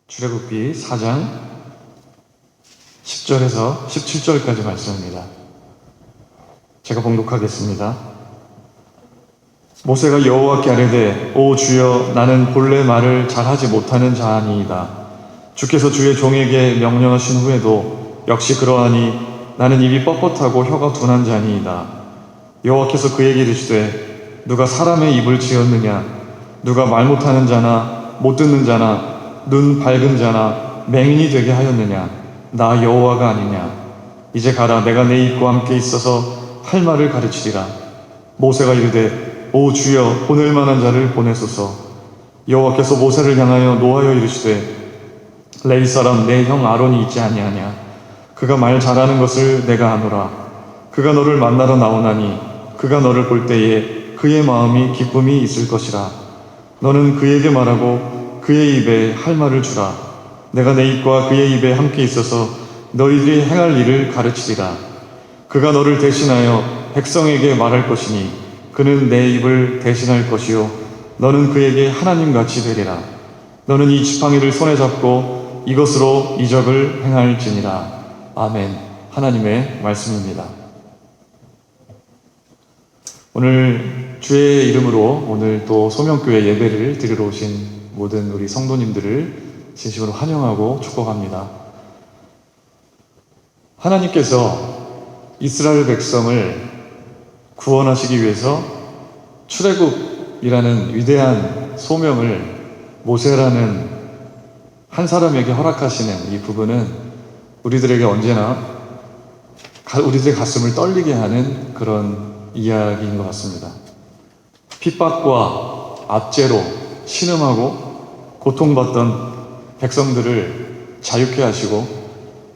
출애굽기 4장 10절에서 17절까지 말씀입니다. 제가 봉독하겠습니다. 모세가 여호와께 아뢰되 오 주여 나는 본래 말을 잘하지 못하는 자아니이다. 주께서 주의 종에게 명령하신 후에도 역시 그러하니 나는 입이 뻣뻣하고 혀가 둔한 자니이다. 여호와께서 그에게 이르시되 누가 사람의 입을 지었느냐? 누가 말 못하는 자나 못 듣는 자나 눈 밝은 자나 맹인이 되게 하였느냐? 나 여호와가 아니냐? 이제 가라. 내가 내 입과 함께 있어서 할 말을 가르치리라. 모세가 이르되 오 주여 보낼 만한 자를 보내소서. 여호와께서 모세를 향하여 노하여 이르시되 레위 사람 내 형 아론이 있지 아니하냐? 그가 말 잘하는 것을 내가 아노라. 그가 너를 만나러 나오나니 그가 너를 볼 때에 그의 마음이 기쁨이 있을 것이라. 너는 그에게 말하고 그의 입에 할 말을 주라. 내가 내 입과 그의 입에 함께 있어서 너희들이 행할 일을 가르치리라. 그가 너를 대신하여 백성에게 말할 것이니 그는 내 입을 대신할 것이요 너는 그에게 하나님같이 되리라. 너는 이 지팡이를 손에 잡고 이것으로 이적을 행할지니라. 아멘. 하나님의 말씀입니다. 오늘 주의 이름으로 오늘 또 소명교회 예배를 드리러 오신 모든 우리 성도님들을 진심으로 환영하고 축복합니다. 하나님께서 이스라엘 백성을 구원하시기 위해서 출애굽이라는 위대한 소명을 모세라는 한 사람에게 허락하시는 이 부분은 우리들에게 언제나 우리들의 가슴을 떨리게 하는 그런 이야기인 것 같습니다. 핍박과 압제로 신음하고 고통받던 백성들을 자유케 하시고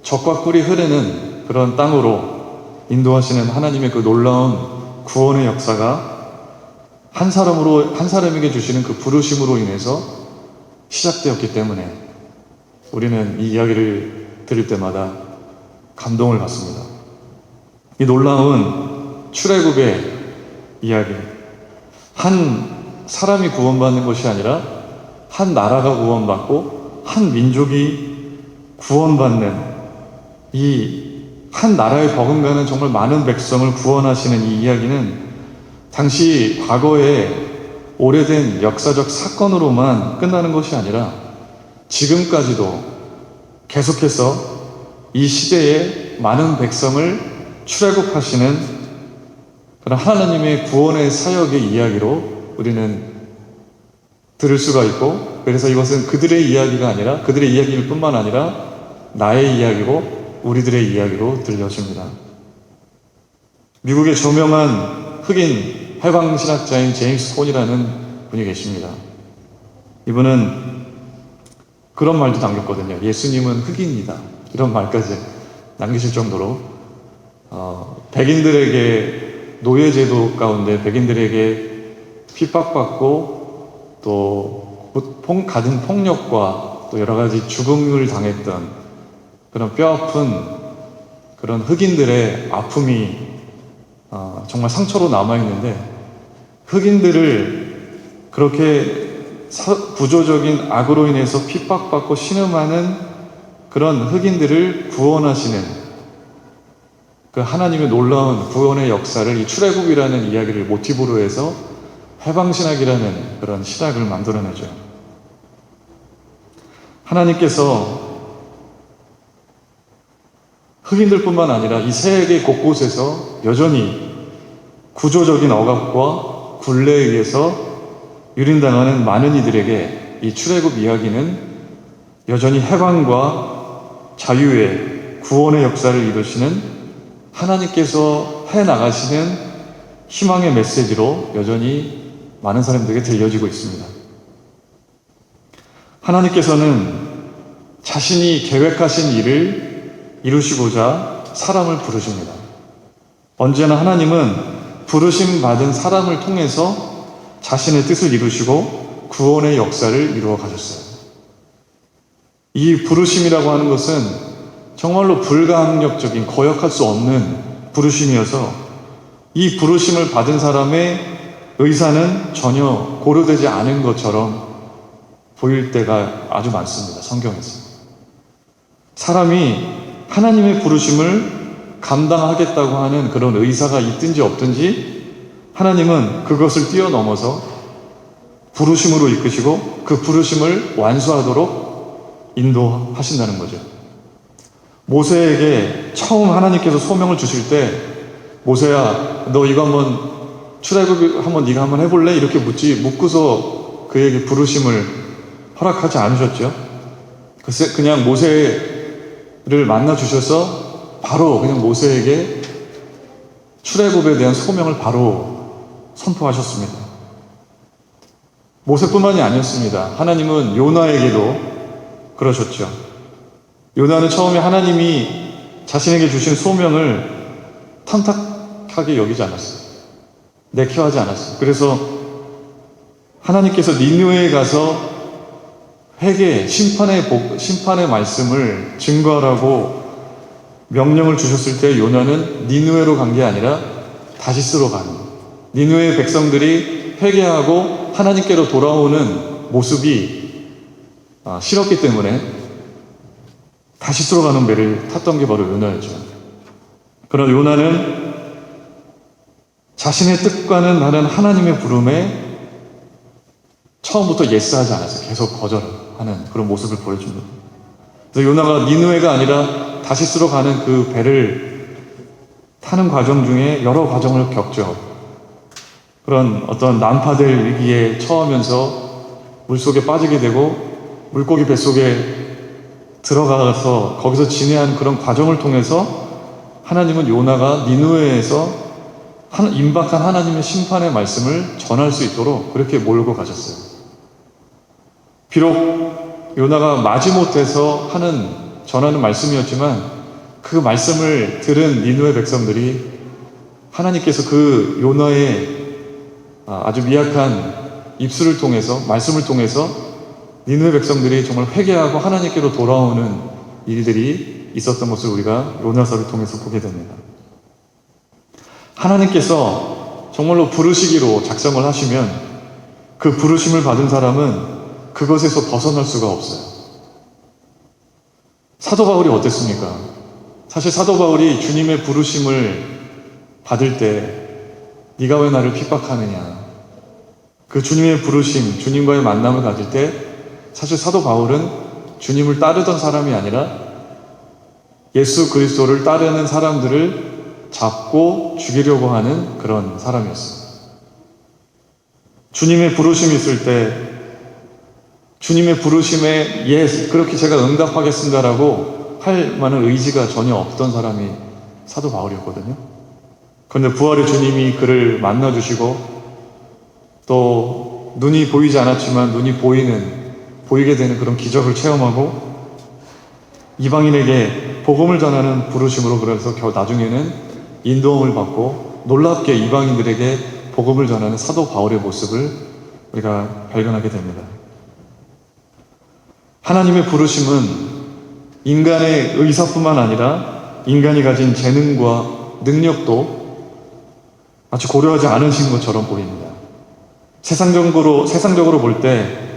적과 꿀이 흐르는 그런 땅으로 인도하시는 하나님의 그 놀라운 구원의 역사가 한 사람에게 주시는 그 부르심으로 인해서 시작되었기 때문에 우리는 이 이야기를 들을 때마다 감동을 받습니다. 이 놀라운 출애굽의 이야기, 한 사람이 구원받는 것이 아니라 한 나라가 구원받고 한 민족이 구원받는 이 한 나라에 버금가는 정말 많은 백성을 구원하시는 이 이야기는 당시 과거의 오래된 역사적 사건으로만 끝나는 것이 아니라 지금까지도 계속해서 이 시대에 많은 백성을 출애굽하시는 그런 하나님의 구원의 사역의 이야기로 우리는 들을 수가 있고, 그래서 이것은 그들의 이야기가 아니라 그들의 이야기일 뿐만 아니라 나의 이야기고 우리들의 이야기로 들려줍니다. 미국의 저명한 흑인 해방신학자인 제임스 콘이라는 분이 계십니다. 이분은 그런 말도 남겼거든요. 예수님은 흑인이다. 이런 말까지 남기실 정도로 백인들에게 노예제도 가운데 백인들에게 핍박받고 또 가진 폭력과 또 여러 가지 죽음을 당했던 그런 뼈아픈 그런 흑인들의 아픔이 정말 상처로 남아있는데, 흑인들을 그렇게 구조적인 악으로 인해서 핍박받고 신음하는 그런 흑인들을 구원하시는 그 하나님의 놀라운 구원의 역사를 이 출애굽이라는 이야기를 모티브로 해서 해방신학이라는 그런 신학을 만들어내죠. 하나님께서 흑인들뿐만 아니라 이 세계 곳곳에서 여전히 구조적인 억압과 굴레에 의해서 유린당하는 많은 이들에게 이 출애굽 이야기는 여전히 해방과 자유의 구원의 역사를 이루시는 하나님께서 해나가시는 희망의 메시지로 여전히 많은 사람들에게 들려지고 있습니다. 하나님께서는 자신이 계획하신 일을 이루시고자 사람을 부르십니다. 언제나 하나님은 부르심 받은 사람을 통해서 자신의 뜻을 이루시고 구원의 역사를 이루어 가셨어요. 이 부르심이라고 하는 것은 정말로 불가항력적인, 거역할 수 없는 부르심이어서 이 부르심을 받은 사람의 의사는 전혀 고려되지 않은 것처럼 보일 때가 아주 많습니다. 성경에서. 사람이 하나님의 부르심을 감당하겠다고 하는 그런 의사가 있든지 없든지 하나님은 그것을 뛰어넘어서 부르심으로 이끄시고 그 부르심을 완수하도록 인도하신다는 거죠. 모세에게 처음 하나님께서 소명을 주실 때 모세야 너 이거 한번 출애굽 한번 네가 한번 해볼래? 이렇게 묻고서 그에게 부르심을 허락하지 않으셨죠. 글쎄 그냥 모세를 만나 주셔서 바로 그냥 모세에게 출애굽에 대한 소명을 바로 선포하셨습니다. 모세뿐만이 아니었습니다. 하나님은 요나에게도 그러셨죠. 요나는 처음에 하나님이 자신에게 주신 소명을 탐탁하게 여기지 않았어요. 내켜하지 않았어요. 그래서 하나님께서 니느웨에 가서 회개, 심판의 말씀을 증거하라고 명령을 주셨을 때 요나는 니느웨로 간 게 아니라 다시스로 가는 니느웨 백성들이 회개하고 하나님께로 돌아오는 모습이 싫었기 때문에 다시스로 가는 배를 탔던 게 바로 요나였죠. 그러나 요나는 자신의 뜻과는 다른 하나님의 부름에 처음부터 예스하지 않았어요. 계속 거절하는 그런 모습을 보여줍니다. 그래서 요나가 니느웨가 아니라 다시스로 가는 그 배를 타는 과정 중에 여러 과정을 겪죠. 그런 어떤 난파될 위기에 처하면서 물속에 빠지게 되고 물고기 뱃속에 들어가서 거기서 진해한 그런 과정을 통해서 하나님은 요나가 니느웨에서 임박한 하나님의 심판의 말씀을 전할 수 있도록 그렇게 몰고 가셨어요. 비록 요나가 마지못해서 전하는 말씀이었지만 그 말씀을 들은 니느웨 백성들이 하나님께서 그 요나의 아주 미약한 입술을 통해서 말씀을 통해서 니느웨 백성들이 정말 회개하고 하나님께로 돌아오는 일들이 있었던 것을 우리가 요나서를 통해서 보게 됩니다. 하나님께서 정말로 부르시기로 작정을 하시면 그 부르심을 받은 사람은 그것에서 벗어날 수가 없어요. 사도 바울이 어땠습니까? 사실 사도 바울이 주님의 부르심을 받을 때 네가 왜 나를 핍박하느냐, 그 주님의 부르심, 주님과의 만남을 가질 때 사실 사도 바울은 주님을 따르던 사람이 아니라 예수 그리스도를 따르는 사람들을 잡고 죽이려고 하는 그런 사람이었어요. 주님의 부르심이 있을 때 주님의 부르심에 그렇게 제가 응답하겠습니다라고 할 만한 의지가 전혀 없던 사람이 사도 바울이었거든요. 그런데 부활의 주님이 그를 만나주시고 또 눈이 보이지 않았지만 눈이 보이게 되는 그런 기적을 체험하고 이방인에게 복음을 전하는 부르심으로 그래서 나중에는 인도함을 받고 놀랍게 이방인들에게 복음을 전하는 사도 바울의 모습을 우리가 발견하게 됩니다. 하나님의 부르심은 인간의 의사뿐만 아니라 인간이 가진 재능과 능력도 아주 고려하지 않으신 것처럼 보입니다. 세상적으로 볼 때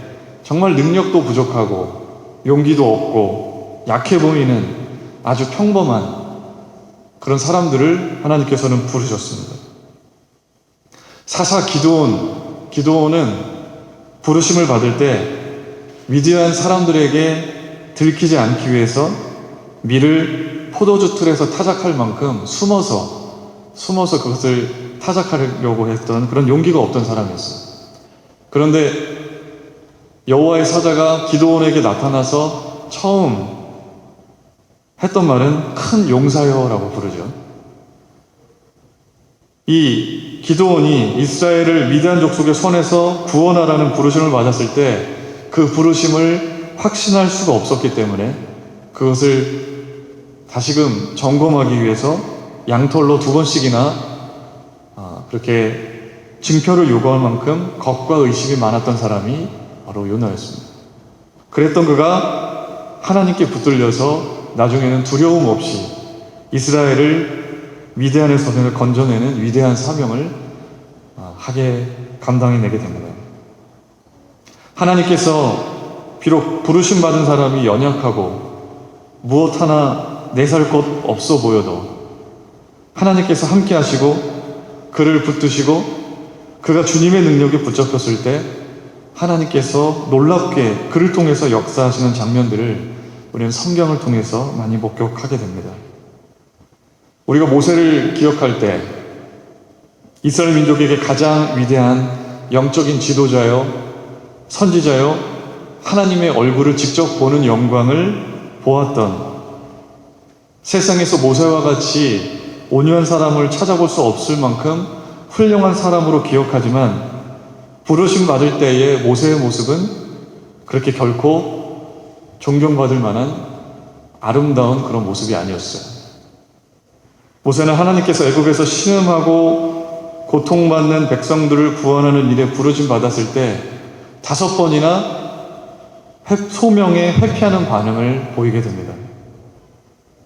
정말 능력도 부족하고 용기도 없고 약해 보이는 아주 평범한 그런 사람들을 하나님께서는 부르셨습니다. 사사 기드온은 부르심을 받을 때 위대한 사람들에게 들키지 않기 위해서 밀을 포도주 틀에서 타작할 만큼 숨어서 그것을 타작하려고 했던 그런 용기가 없던 사람이었어요. 그런데 여호와의 사자가 기드온에게 나타나서 처음 했던 말은 큰 용사여라고 부르죠. 이 기드온이 이스라엘을 미디안 족속의 손에서 구원하라는 부르심을 받았을 때 그 부르심을 확신할 수가 없었기 때문에 그것을 다시금 점검하기 위해서 양털로 2번씩이나 그렇게 증표를 요구할 만큼 겁과 의심이 많았던 사람이 바로 요나였습니다. 그랬던 그가 하나님께 붙들려서 나중에는 두려움 없이 이스라엘을 미디안의 손에서 건져내는 위대한 사명을 감당해내게 됩니다. 하나님께서 비록 부르심 받은 사람이 연약하고 무엇 하나 내살 것 없어 보여도 하나님께서 함께 하시고 그를 붙드시고 그가 주님의 능력에 붙잡혔을 때 하나님께서 놀랍게 그를 통해서 역사하시는 장면들을 우리는 성경을 통해서 많이 목격하게 됩니다. 우리가 모세를 기억할 때 이스라엘 민족에게 가장 위대한 영적인 지도자요, 선지자요, 하나님의 얼굴을 직접 보는 영광을 보았던, 세상에서 모세와 같이 온유한 사람을 찾아볼 수 없을 만큼 훌륭한 사람으로 기억하지만 부르심 받을 때의 모세의 모습은 그렇게 결코 존경받을 만한 아름다운 그런 모습이 아니었어요. 모세는 하나님께서 애굽에서 신음하고 고통받는 백성들을 구원하는 일에 부르심 받았을 때 5번이나 소명에 회피하는 반응을 보이게 됩니다.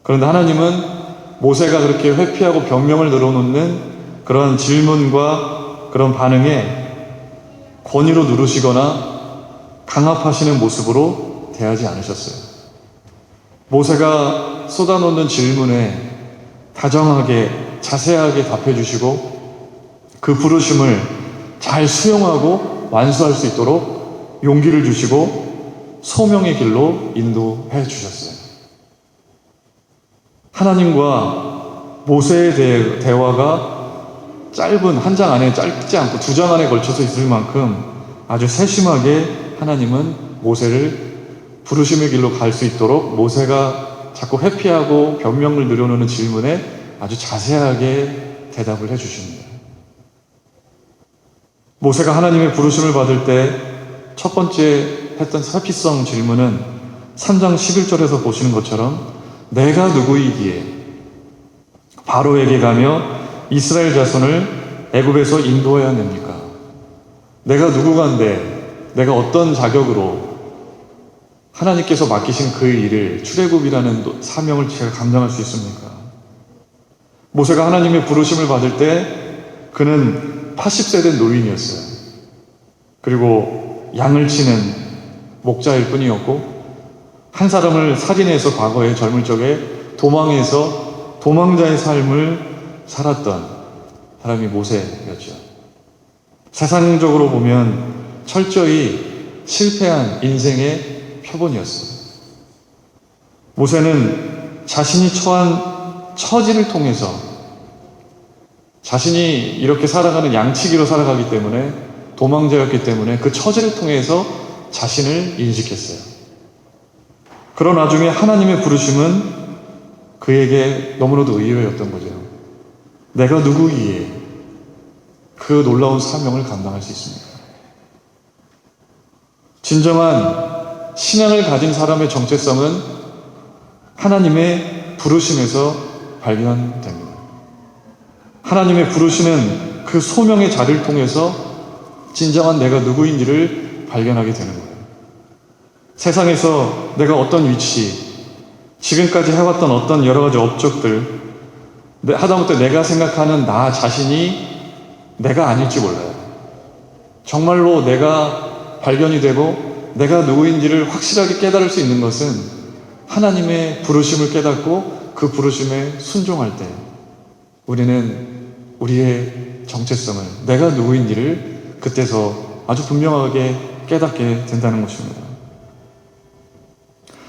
그런데 하나님은 모세가 그렇게 회피하고 변명을 늘어놓는 그런 질문과 그런 반응에 권위로 누르시거나 강압하시는 모습으로 대하지 않으셨어요. 모세가 쏟아놓는 질문에 다정하게 자세하게 답해 주시고 그 부르심을 잘 수용하고 완수할 수 있도록 용기를 주시고 소명의 길로 인도해 주셨어요. 하나님과 모세의 대화가 짧은 한 장 안에 짧지 않고 2장 안에 걸쳐서 있을 만큼 아주 세심하게 하나님은 모세를 부르심의 길로 갈 수 있도록 모세가 자꾸 회피하고 변명을 늘어놓는 질문에 아주 자세하게 대답을 해주십니다. 모세가 하나님의 부르심을 받을 때 첫 번째 했던 회피성 질문은 3장 11절에서 보시는 것처럼 내가 누구이기에 바로에게 가며 이스라엘 자손을 애굽에서 인도해야 합니까? 내가 누구간데 내가 어떤 자격으로 하나님께서 맡기신 그 일을 출애굽이라는 사명을 제가 감당할 수 있습니까? 모세가 하나님의 부르심을 받을 때 그는 80세 된 노인이었어요. 그리고 양을 치는 목자일 뿐이었고 한 사람을 살인해서 과거에 젊을 적에 도망해서 도망자의 삶을 살았던 사람이 모세였죠. 세상적으로 보면 철저히 실패한 인생의 표본이었어요. 모세는 자신이 처한 처지를 통해서 자신이 이렇게 살아가는 양치기로 살아가기 때문에 도망자였기 때문에 그 처지를 통해서 자신을 인식했어요. 그런 와중에 하나님의 부르심은 그에게 너무나도 의외였던 거죠. 내가 누구이기에 그 놀라운 사명을 감당할 수 있습니까? 진정한 신앙을 가진 사람의 정체성은 하나님의 부르심에서 발견됩니다. 하나님의 부르시는 그 소명의 자리를 통해서 진정한 내가 누구인지를 발견하게 되는 거예요. 세상에서 내가 어떤 위치, 지금까지 해왔던 어떤 여러 가지 업적들, 하다못해 내가 생각하는 나 자신이 내가 아닐지 몰라요. 정말로 내가 발견이 되고 내가 누구인지를 확실하게 깨달을 수 있는 것은 하나님의 부르심을 깨닫고 그 부르심에 순종할 때 우리는 우리의 정체성을, 내가 누구인지를 그때서 아주 분명하게 깨닫게 된다는 것입니다.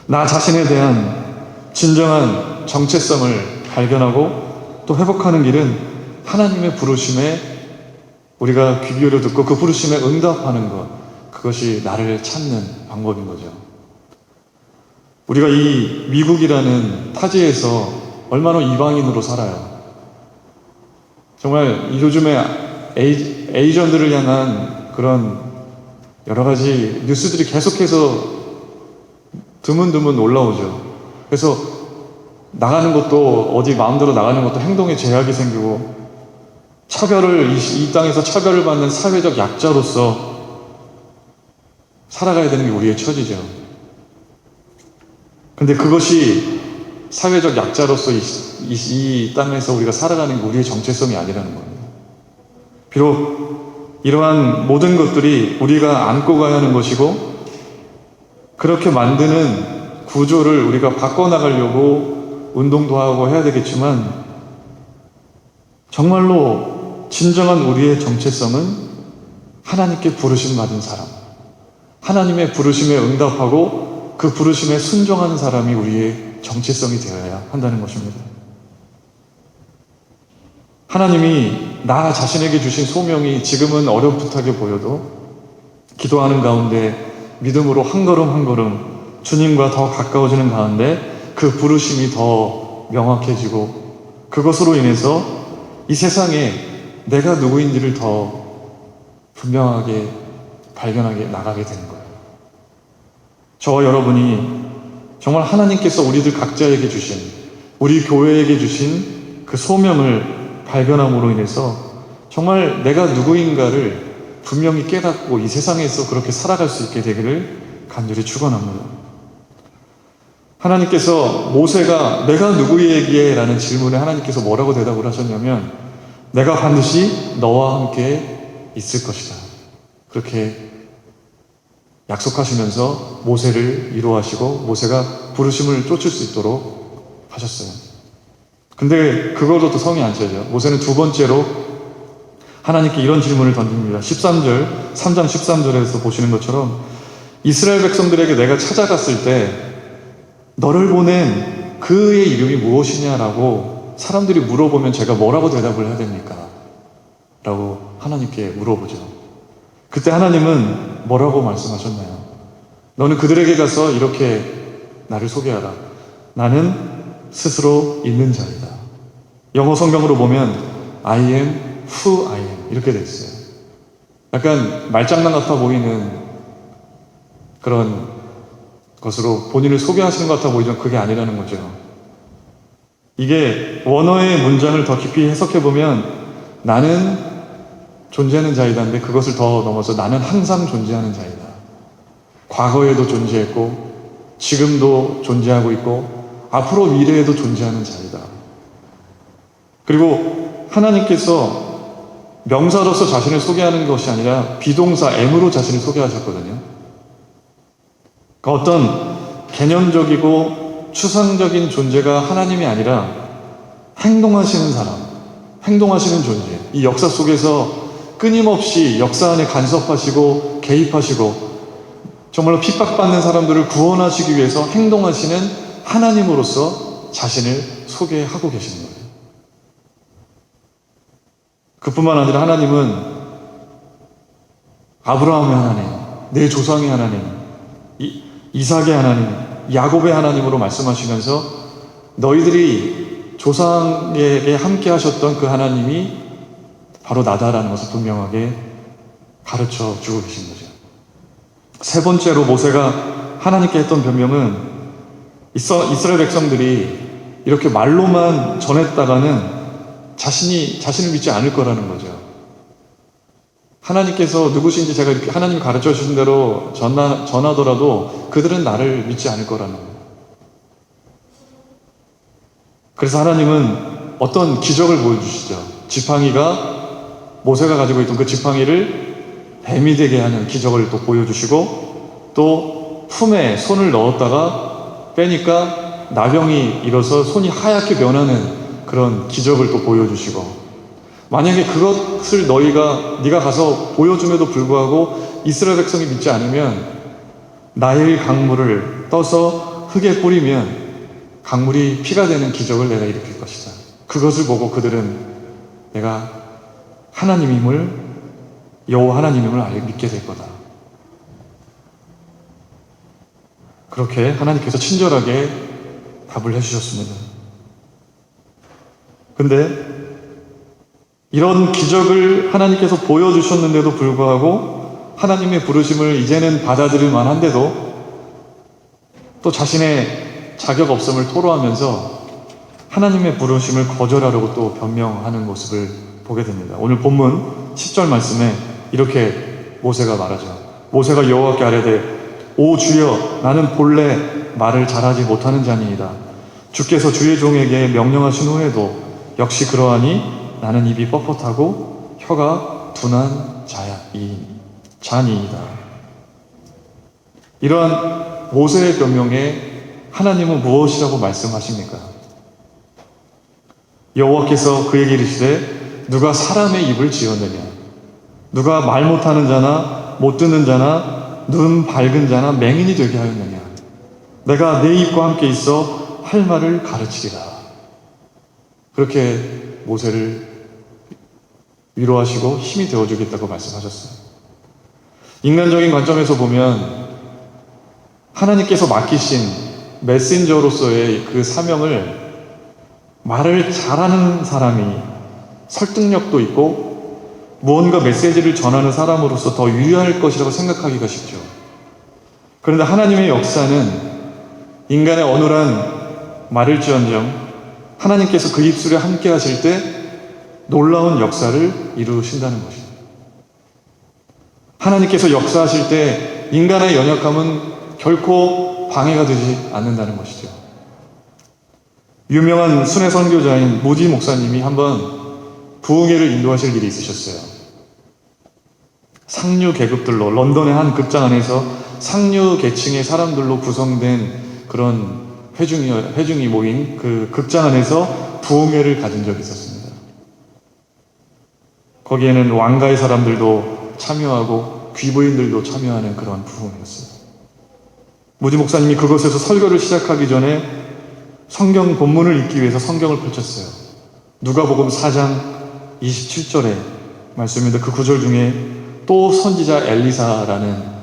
나 자신에 대한 진정한 정체성을 발견하고 또 회복하는 길은 하나님의 부르심에 우리가 귀 기울여 듣고 그 부르심에 응답하는 것, 그것이 나를 찾는 방법인 거죠. 우리가 이 미국이라는 타지에서 얼마나 이방인으로 살아요. 정말 요즘에 에이전들을 향한 그런 여러 가지 뉴스들이 계속해서 드문드문 올라오죠. 그래서 나가는 것도 어디 마음대로 나가는 것도 행동에 제약이 생기고 차별을 이 땅에서 차별을 받는 사회적 약자로서 살아가야 되는 게 우리의 처지죠. 근데 그것이 사회적 약자로서 이 땅에서 우리가 살아가는 게 우리의 정체성이 아니라는 겁니다. 비록 이러한 모든 것들이 우리가 안고 가야 하는 것이고 그렇게 만드는 구조를 우리가 바꿔나가려고 운동도 하고 해야 되겠지만, 정말로 진정한 우리의 정체성은 하나님께 부르심 받은 사람, 하나님의 부르심에 응답하고 그 부르심에 순종하는 사람이 우리의 정체성이 되어야 한다는 것입니다. 하나님이 나 자신에게 주신 소명이 지금은 어렵듯하게 보여도 기도하는 가운데 믿음으로 한 걸음 한 걸음 주님과 더 가까워지는 가운데 그 부르심이 더 명확해지고, 그것으로 인해서 이 세상에 내가 누구인지를 더 분명하게 발견하게 나가게 되는 거예요. 저와 여러분이 정말 하나님께서 우리들 각자에게 주신, 우리 교회에게 주신 그 소명을 발견함으로 인해서 정말 내가 누구인가를 분명히 깨닫고 이 세상에서 그렇게 살아갈 수 있게 되기를 간절히 축원합니다. 하나님께서 모세가 내가 누구에게 라는 질문에 하나님께서 뭐라고 대답을 하셨냐면, 내가 반드시 너와 함께 있을 것이다. 그렇게 약속하시면서 모세를 위로하시고 모세가 부르심을 쫓을 수 있도록 하셨어요. 근데 그걸로도 성이 안 차죠. 모세는 두 번째로 하나님께 이런 질문을 던집니다. 3장 13절에서 보시는 것처럼, 이스라엘 백성들에게 내가 찾아갔을 때 너를 보낸 그의 이름이 무엇이냐라고 사람들이 물어보면 제가 뭐라고 대답을 해야 됩니까? 라고 하나님께 물어보죠. 그때 하나님은 뭐라고 말씀하셨나요? 너는 그들에게 가서 이렇게 나를 소개하라. 나는 스스로 있는 자이다. 영어 성경으로 보면 I am who I am 이렇게 돼 있어요. 약간 말장난 같아 보이는 그런 것으로 본인을 소개하시는 것 같아 보이지만 그게 아니라는 거죠. 이게 원어의 문장을 더 깊이 해석해 보면 나는 존재하는 자이다인데, 그것을 더 넘어서 나는 항상 존재하는 자이다. 과거에도 존재했고 지금도 존재하고 있고 앞으로 미래에도 존재하는 자이다. 그리고 하나님께서 명사로서 자신을 소개하는 것이 아니라 비동사 M으로 자신을 소개하셨거든요. 그러니까 어떤 개념적이고 추상적인 존재가 하나님이 아니라 행동하시는 사람, 행동하시는 존재, 이 역사 속에서 끊임없이 역사 안에 간섭하시고 개입하시고 정말로 핍박받는 사람들을 구원하시기 위해서 행동하시는 하나님으로서 자신을 소개하고 계시는 거예요. 그뿐만 아니라 하나님은 아브라함의 하나님, 내 조상의 하나님, 이삭의 하나님, 야곱의 하나님으로 말씀하시면서 너희들이 조상에게 함께 하셨던 그 하나님이 바로 나다라는 것을 분명하게 가르쳐 주고 계신 거죠. 세 번째로 모세가 하나님께 했던 변명은, 이스라엘 백성들이 이렇게 말로만 전했다가는 자신을 믿지 않을 거라는 거죠. 하나님께서 누구신지 제가 이렇게 하나님이 가르쳐 주신 대로 전하더라도 그들은 나를 믿지 않을 거라는 거예요. 그래서 하나님은 어떤 기적을 보여주시죠. 지팡이가, 모세가 가지고 있던 그 지팡이를 뱀이 되게 하는 기적을 또 보여주시고, 또 품에 손을 넣었다가 빼니까 나병이 일어서 손이 하얗게 변하는 그런 기적을 또 보여주시고, 만약에 그것을 네가 가서 보여줌에도 불구하고 이스라엘 백성이 믿지 않으면 나일 강물을 떠서 흙에 뿌리면 강물이 피가 되는 기적을 내가 일으킬 것이다. 그것을 보고 그들은 내가 하나님임을, 여호와 하나님임을 믿게 될 거다. 그렇게 하나님께서 친절하게 답을 해주셨습니다. 근데 이런 기적을 하나님께서 보여주셨는데도 불구하고 하나님의 부르심을 이제는 받아들일 만한데도 또 자신의 자격 없음을 토로하면서 하나님의 부르심을 거절하려고 또 변명하는 모습을 보게 됩니다. 오늘 본문 10절 말씀에 이렇게 모세가 말하죠. 모세가 여호와께 아뢰되 오 주여, 나는 본래 말을 잘하지 못하는 자니이다. 주께서 주의 종에게 명령하신 후에도 역시 그러하니 나는 입이 뻣뻣하고 혀가 둔한 자니이다. 이러한 모세의 변명에 하나님은 무엇이라고 말씀하십니까? 여호와께서 그에게 이르시되 누가 사람의 입을 지었느냐? 누가 말 못하는 자나 못 듣는 자나 눈 밝은 자나 맹인이 되게 하였느냐? 내가 내 입과 함께 있어 할 말을 가르치리라. 그렇게 모세를 위로하시고 힘이 되어주겠다고 말씀하셨어요. 인간적인 관점에서 보면 하나님께서 맡기신 메신저로서의 그 사명을 말을 잘하는 사람이 설득력도 있고 무언가 메시지를 전하는 사람으로서 더 유리할 것이라고 생각하기가 쉽죠. 그런데 하나님의 역사는 인간의 어눌한 말일지언정 하나님께서 그 입술에 함께 하실 때 놀라운 역사를 이루신다는 것입니다. 하나님께서 역사하실 때 인간의 연약함은 결코 방해가 되지 않는다는 것이죠. 유명한 순회 선교자인 무디 목사님이 한번 부흥회를 인도하실 일이 있으셨어요. 상류 계급들로, 런던의 한 극장 안에서 상류 계층의 사람들로 구성된 그런 회중이 모인 그 극장 안에서 부흥회를 가진 적이 있었습니다. 거기에는 왕가의 사람들도 참여하고 귀부인들도 참여하는 그런 부흥회였어요. 무디 목사님이 그곳에서 설교를 시작하기 전에 성경 본문을 읽기 위해서 성경을 펼쳤어요. 누가복음 4장 27절의 말씀인데 그 구절 중에 또 선지자 엘리사라는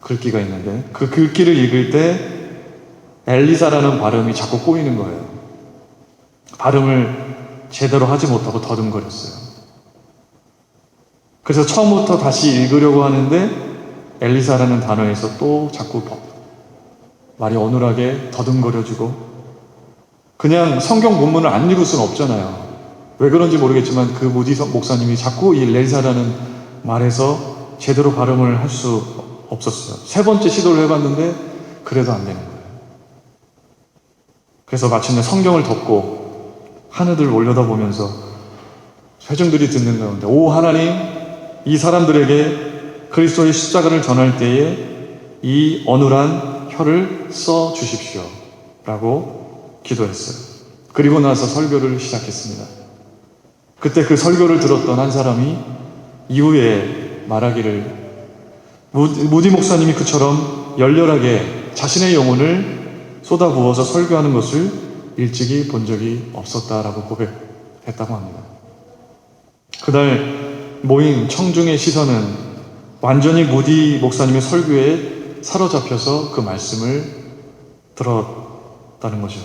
글귀가 있는데 그 글귀를 읽을 때 엘리사라는 발음이 자꾸 꼬이는 거예요. 발음을 제대로 하지 못하고 더듬거렸어요. 그래서 처음부터 다시 읽으려고 하는데 엘리사라는 단어에서 또 자꾸 말이 어눌하게 더듬거려지고 그냥 성경 본문을 안 읽을 수는 없잖아요. 왜 그런지 모르겠지만 그 무디 목사님이 자꾸 이 엘리사라는 말에서 제대로 발음을 할 수 없었어요. 3번째 시도를 해봤는데 그래도 안 되는 거예요. 그래서 마침내 성경을 덮고 하늘을 올려다보면서 회중들이 듣는 가운데 오 하나님, 이 사람들에게 그리스도의 십자가를 전할 때에 이 어눌한 혀를 써 주십시오 라고 기도했어요. 그리고 나서 설교를 시작했습니다. 그때 그 설교를 들었던 한 사람이 이후에 말하기를 무디 목사님이 그처럼 열렬하게 자신의 영혼을 쏟아부어서 설교하는 것을 일찍이 본 적이 없었다라고 고백했다고 합니다. 그날 모인 청중의 시선은 완전히 무디 목사님의 설교에 사로잡혀서 그 말씀을 들었다는 거죠.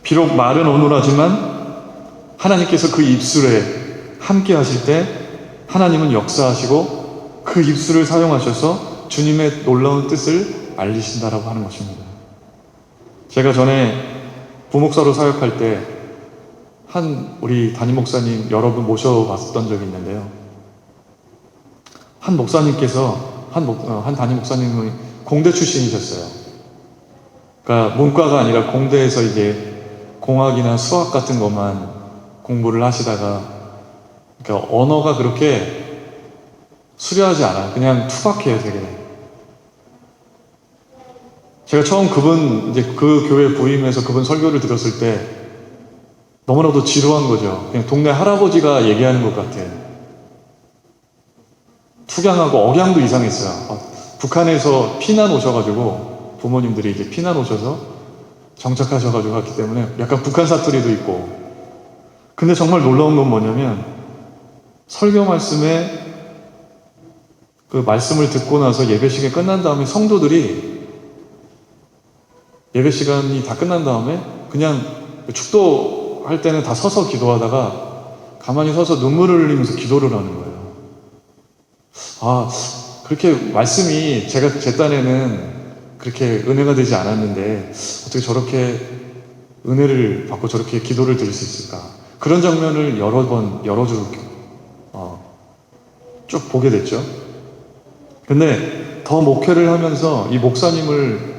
비록 말은 어눌하지만 하나님께서 그 입술에 함께 하실 때 하나님은 역사하시고 그 입술을 사용하셔서 주님의 놀라운 뜻을 알리신다라고 하는 것입니다. 제가 전에 부목사로 사역할 때 우리 담임 목사님 여러분 모셔봤던 적이 있는데요. 한 목사님께서 한 담임 목사님은 공대 출신이셨어요. 그러니까 문과가 아니라 공대에서 이제 공학이나 수학 같은 것만 공부를 하시다가 그러니까 언어가 그렇게 수려하지 않아요. 그냥 투박해요, 되게. 제가 처음 이제 그 교회 부임해서 그분 설교를 들었을 때 너무나도 지루한 거죠. 그냥 동네 할아버지가 얘기하는 것 같아요. 투경하고 억양도 이상했어요. 북한에서 피난 오셔가지고 부모님들이 이제 피난 오셔서 정착하셔가지고 갔기 때문에 약간 북한 사투리도 있고. 근데 정말 놀라운 건 뭐냐면 설교 말씀에 그 말씀을 듣고 나서 예배 시간이 끝난 다음에 성도들이 예배 시간이 다 끝난 다음에 그냥 축도할 때는 다 서서 기도하다가 가만히 서서 눈물을 흘리면서 기도를 하는 거예요. 그렇게 말씀이 제 딴에는 그렇게 은혜가 되지 않았는데 어떻게 저렇게 은혜를 받고 저렇게 기도를 드릴 수 있을까? 그런 장면을 여러 줄 쭉 보게 됐죠. 근데 더 목회를 하면서 이 목사님을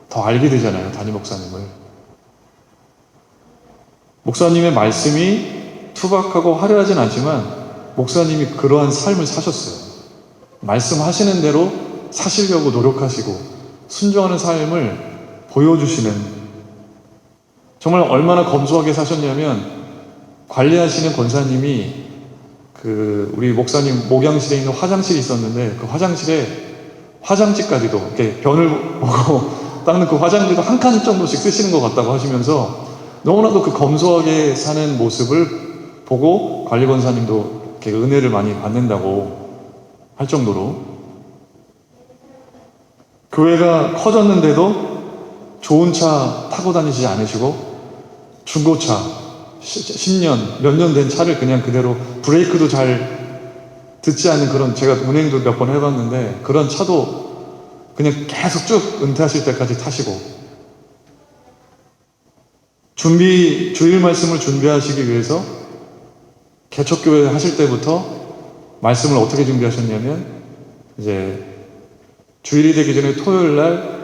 더 알게 되잖아요. 담임 목사님을. 목사님의 말씀이 투박하고 화려하진 않지만 목사님이 그러한 삶을 사셨어요. 말씀하시는 대로 사시려고 노력하시고 순종하는 삶을 보여주시는, 정말 얼마나 검소하게 사셨냐면 관리하시는 권사님이 우리 목사님 목양실에 있는 화장실이 있었는데 그 화장실에 화장지까지도 이렇게 변을 보고 닦는 그 화장지도 한 칸 정도씩 쓰시는 것 같다고 하시면서 너무나도 그 검소하게 사는 모습을 보고 관리 권사님도 이렇게 은혜를 많이 받는다고 할 정도로, 교회가 커졌는데도 좋은 차 타고 다니지 않으시고 중고차 10년, 몇 년 된 차를 그냥 그대로 브레이크도 잘 듣지 않는 그런, 제가 운행도 몇 번 해봤는데 그런 차도 그냥 계속 쭉 은퇴하실 때까지 타시고, 주일 말씀을 준비하시기 위해서 개척교회 하실 때부터 말씀을 어떻게 준비하셨냐면 이제 주일이 되기 전에 토요일 날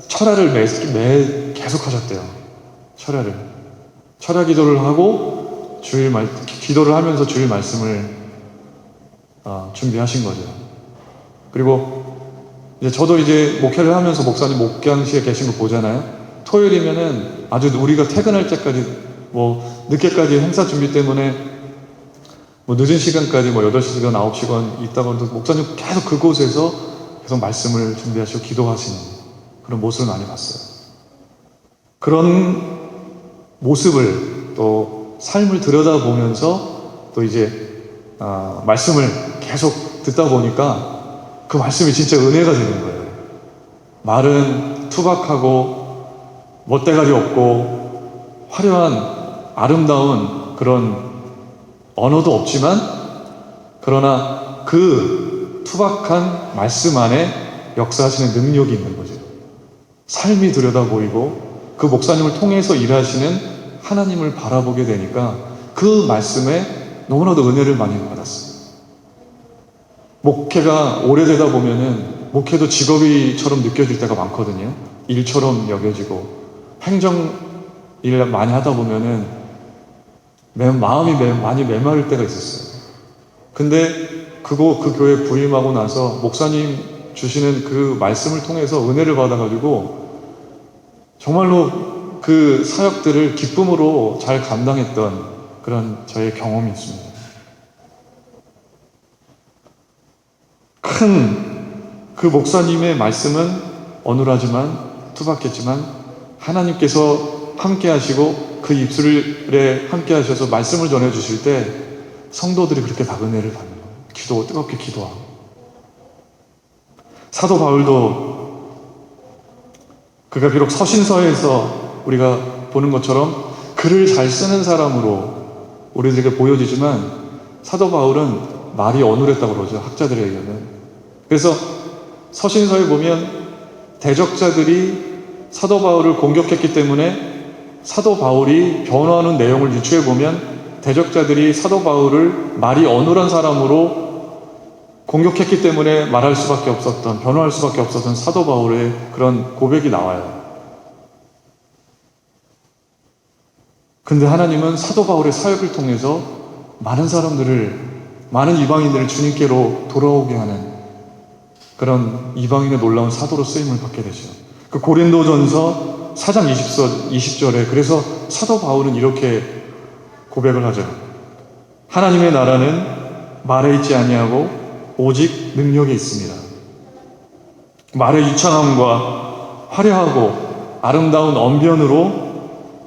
철야를 매 계속 하셨대요. 철야 기도를 하고 기도를 하면서 주일 말씀을 준비하신 거죠. 그리고 이제 저도 이제 목회를 하면서 목사님 목양실에 계신 거 보잖아요. 토요일이면은 아주 우리가 퇴근할 때까지 늦게까지 행사 준비 때문에 늦은 시간까지 8시간 9시간 있다가 목사님 계속 그곳에서 계속 말씀을 준비하시고 기도하시는 그런 모습을 많이 봤어요. 그런 모습을 또 삶을 들여다보면서 또 이제 말씀을 계속 듣다 보니까 그 말씀이 진짜 은혜가 되는 거예요. 말은 투박하고 멋대가리 없고 화려한 아름다운 그런 언어도 없지만, 그러나 그 투박한 말씀 안에 역사하시는 능력이 있는 거죠. 삶이 들여다보이고 그 목사님을 통해서 일하시는 하나님을 바라보게 되니까 그 말씀에 너무나도 은혜를 많이 받았어요. 목회가 오래되다 보면은 목회도 직업이처럼 느껴질 때가 많거든요. 일처럼 여겨지고 행정 일 많이 하다 보면은 마음이 많이 메마를 때가 있었어요. 근데 그 교회 부임하고 나서 목사님 주시는 그 말씀을 통해서 은혜를 받아가지고 정말로 그 사역들을 기쁨으로 잘 감당했던 그런 저의 경험이 있습니다. 큰 그 목사님의 말씀은 어눌하지만 투박했지만 하나님께서 함께 하시고 그 입술에 함께 하셔서 말씀을 전해주실 때 성도들이 그렇게 다 은혜를 받는 거예요. 뜨겁게 기도하고. 사도 바울도 그가 비록 서신서에서 우리가 보는 것처럼 글을 잘 쓰는 사람으로 우리들에게 보여지지만 사도 바울은 말이 어눌했다고 그러죠. 학자들에 의하면. 그래서 서신서에 보면 대적자들이 사도 바울을 공격했기 때문에 사도 바울이 변호하는 내용을 유추해 보면 대적자들이 사도 바울을 말이 어눌한 사람으로 공격했기 때문에 말할 수밖에 없었던, 변호할 수밖에 없었던 사도 바울의 그런 고백이 나와요. 근데 하나님은 사도 바울의 사역을 통해서 많은 이방인들을 주님께로 돌아오게 하는 그런 이방인의 놀라운 사도로 쓰임을 받게 되죠. 그 고린도전서 4장 20절에 그래서 사도 바울은 이렇게 고백을 하죠. 하나님의 나라는 말에 있지 아니하고 오직 능력에 있습니다. 말의 유창함과 화려하고 아름다운 언변으로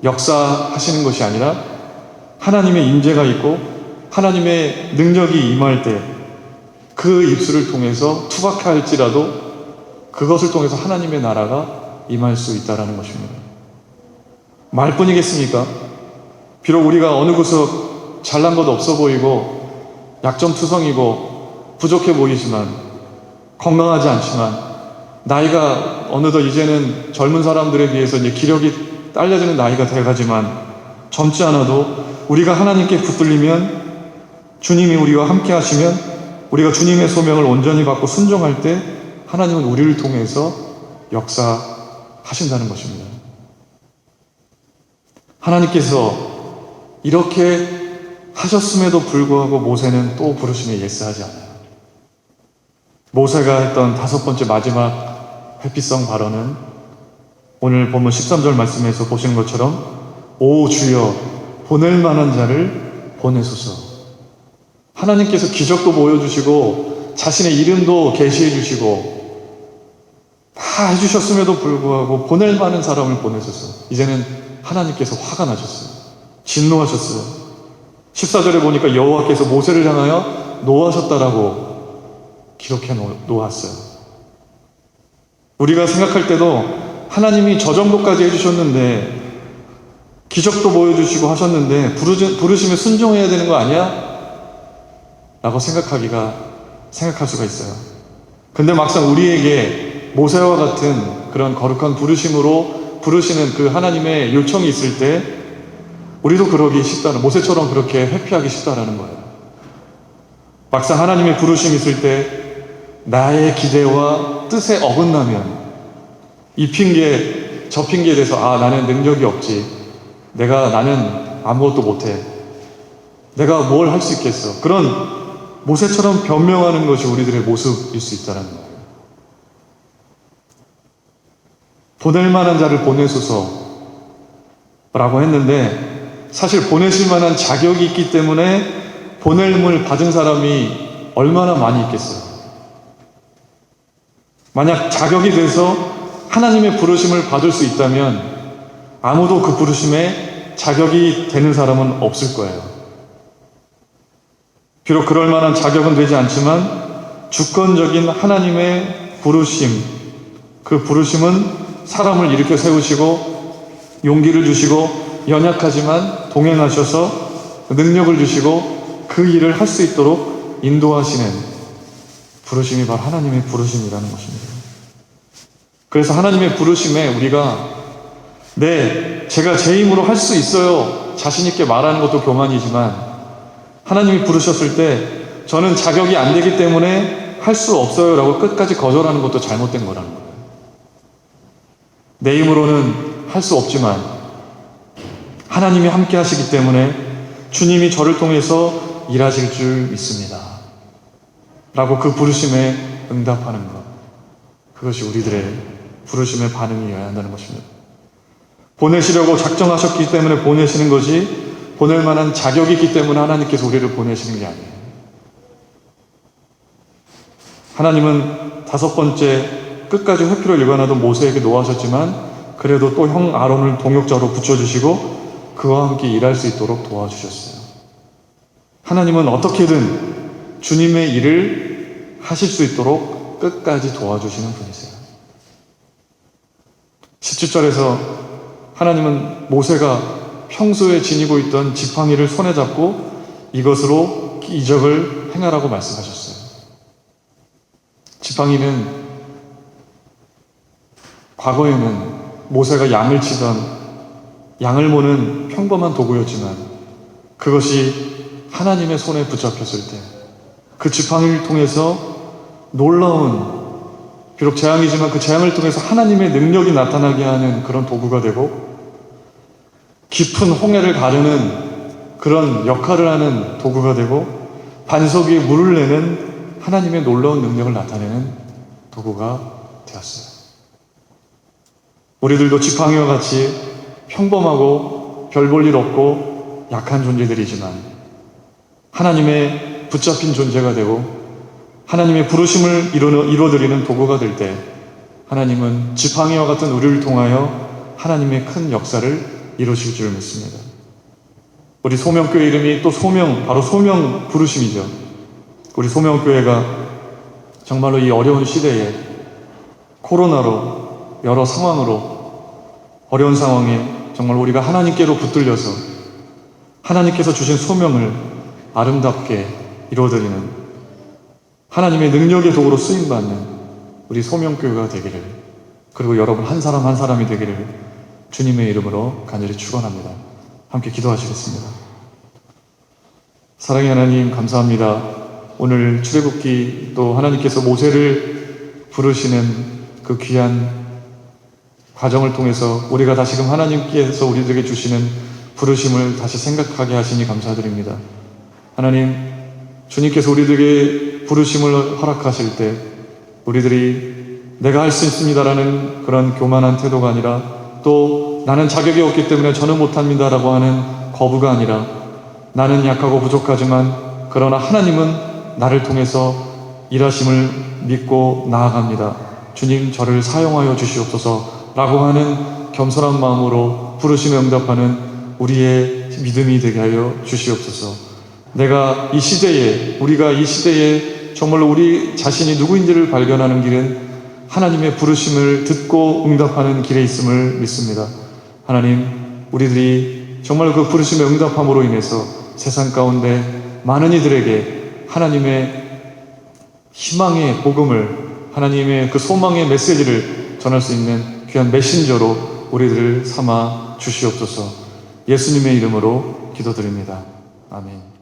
역사하시는 것이 아니라 하나님의 임재가 있고 하나님의 능력이 임할 때 그 입술을 통해서 투박해 할지라도 그것을 통해서 하나님의 나라가 임할 수 있다는 것입니다. 말뿐이겠습니까? 비록 우리가 어느 구석 잘난 것 없어 보이고 약점투성이고 부족해 보이지만 건강하지 않지만 나이가 어느덧 이제는 젊은 사람들에 비해서 이제 기력이 딸려지는 나이가 돼가지만 젊지 않아도 우리가 하나님께 붙들리면 주님이 우리와 함께 하시면 우리가 주님의 소명을 온전히 받고 순종할 때 하나님은 우리를 통해서 역사하신다는 것입니다. 하나님께서 이렇게 하셨음에도 불구하고 모세는 또 부르심에 예스하지 않아요. 모세가 했던 5번째 마지막 회피성 발언은 오늘 본문 13절 말씀에서 보시는 것처럼 오 주여 보낼 만한 자를 보내소서. 하나님께서 기적도 보여주시고 자신의 이름도 계시해 주시고 다 해주셨음에도 불구하고 보낼 만한 사람을 보내소서. 이제는 하나님께서 화가 나셨어요. 진노하셨어요. 14절에 보니까 여호와께서 모세를 향하여 노하셨다라고 기록해 놓았어요. 우리가 생각할 때도 하나님이 저 정도까지 해주셨는데 기적도 보여주시고 하셨는데 부르심에 순종해야 되는 거 아니야? 라고 생각할 수가 있어요. 근데 막상 우리에게 모세와 같은 그런 거룩한 부르심으로 부르시는 그 하나님의 요청이 있을 때 우리도 그러기 쉽다는, 모세처럼 그렇게 회피하기 쉽다라는 거예요. 막상 하나님의 부르심이 있을 때 나의 기대와 뜻에 어긋나면 이 핑계 저 핑계에 대해서 나는 능력이 없지, 나는 아무것도 못해, 내가 뭘 할 수 있겠어, 그런 모세처럼 변명하는 것이 우리들의 모습일 수 있다는 거예요. 보낼 만한 자를 보내소서 라고 했는데 사실 보내실 만한 자격이 있기 때문에 보냄을 받은 사람이 얼마나 많이 있겠어요. 만약 자격이 돼서 하나님의 부르심을 받을 수 있다면 아무도 그 부르심에 자격이 되는 사람은 없을 거예요. 비록 그럴 만한 자격은 되지 않지만 주권적인 하나님의 부르심, 그 부르심은 사람을 일으켜 세우시고 용기를 주시고 연약하지만 동행하셔서 능력을 주시고 그 일을 할 수 있도록 인도하시는 부르심이 바로 하나님의 부르심이라는 것입니다. 그래서 하나님의 부르심에 우리가 제가 제 힘으로 할 수 있어요 자신 있게 말하는 것도 교만이지만 하나님이 부르셨을 때 저는 자격이 안 되기 때문에 할 수 없어요 라고 끝까지 거절하는 것도 잘못된 거라는 거예요. 내 힘으로는 할 수 없지만 하나님이 함께 하시기 때문에 주님이 저를 통해서 일하실 줄 믿습니다 라고 그 부르심에 응답하는 것, 그것이 우리들의 부르심의 반응이어야 한다는 것입니다. 보내시려고 작정하셨기 때문에 보내시는 것이, 보낼 만한 자격이 있기 때문에 하나님께서 우리를 보내시는 게 아니에요. 하나님은 5번째 끝까지 회피로 일관하던 모세에게 노하셨지만 그래도 또 형 아론을 동역자로 붙여주시고 그와 함께 일할 수 있도록 도와주셨어요. 하나님은 어떻게든 주님의 일을 하실 수 있도록 끝까지 도와주시는 분이세요. 17절에서 하나님은 모세가 평소에 지니고 있던 지팡이를 손에 잡고 이것으로 이적을 행하라고 말씀하셨어요. 지팡이는 과거에는 모세가 양을 치던 양을 모는 평범한 도구였지만 그것이 하나님의 손에 붙잡혔을 때 그 지팡이를 통해서 놀라운, 비록 재앙이지만 그 재앙을 통해서 하나님의 능력이 나타나게 하는 그런 도구가 되고 깊은 홍해를 가르는 그런 역할을 하는 도구가 되고 반석 위에 물을 내는 하나님의 놀라운 능력을 나타내는 도구가 되었어요. 우리들도 지팡이와 같이 평범하고 별 볼 일 없고 약한 존재들이지만 하나님의 붙잡힌 존재가 되고 하나님의 부르심을 이루어드리는 도구가 될 때 하나님은 지팡이와 같은 우리를 통하여 하나님의 큰 역사를 이루실 줄 믿습니다. 우리 소명교회 이름이 또 바로 소명 부르심이죠. 우리 소명교회가 정말로 이 어려운 시대에 코로나로 여러 상황으로 어려운 상황에 정말 우리가 하나님께로 붙들려서 하나님께서 주신 소명을 아름답게 이루어드리는 하나님의 능력의 도구로 쓰임받는 우리 소명교회가 되기를, 그리고 여러분 한 사람 한 사람이 되기를 주님의 이름으로 간절히 축원합니다. 함께 기도하시겠습니다. 사랑의 하나님 감사합니다. 오늘 출애굽기 또 하나님께서 모세를 부르시는 그 귀한 과정을 통해서 우리가 다시금 하나님께서 우리들에게 주시는 부르심을 다시 생각하게 하시니 감사드립니다. 하나님, 주님께서 우리들에게 부르심을 허락하실 때 우리들이 내가 할 수 있습니다라는 그런 교만한 태도가 아니라 또 나는 자격이 없기 때문에 저는 못합니다라고 하는 거부가 아니라 나는 약하고 부족하지만 그러나 하나님은 나를 통해서 일하심을 믿고 나아갑니다. 주님 저를 사용하여 주시옵소서라고 하는 겸손한 마음으로 부르심에 응답하는 우리의 믿음이 되게 하여 주시옵소서. 내가 이 시대에, 우리가 이 시대에 정말로 우리 자신이 누구인지를 발견하는 길은 하나님의 부르심을 듣고 응답하는 길에 있음을 믿습니다. 하나님, 우리들이 정말 그 부르심에 응답함으로 인해서 세상 가운데 많은 이들에게 하나님의 희망의 복음을, 하나님의 그 소망의 메시지를 전할 수 있는 귀한 메신저로 우리들을 삼아 주시옵소서. 예수님의 이름으로 기도드립니다. 아멘.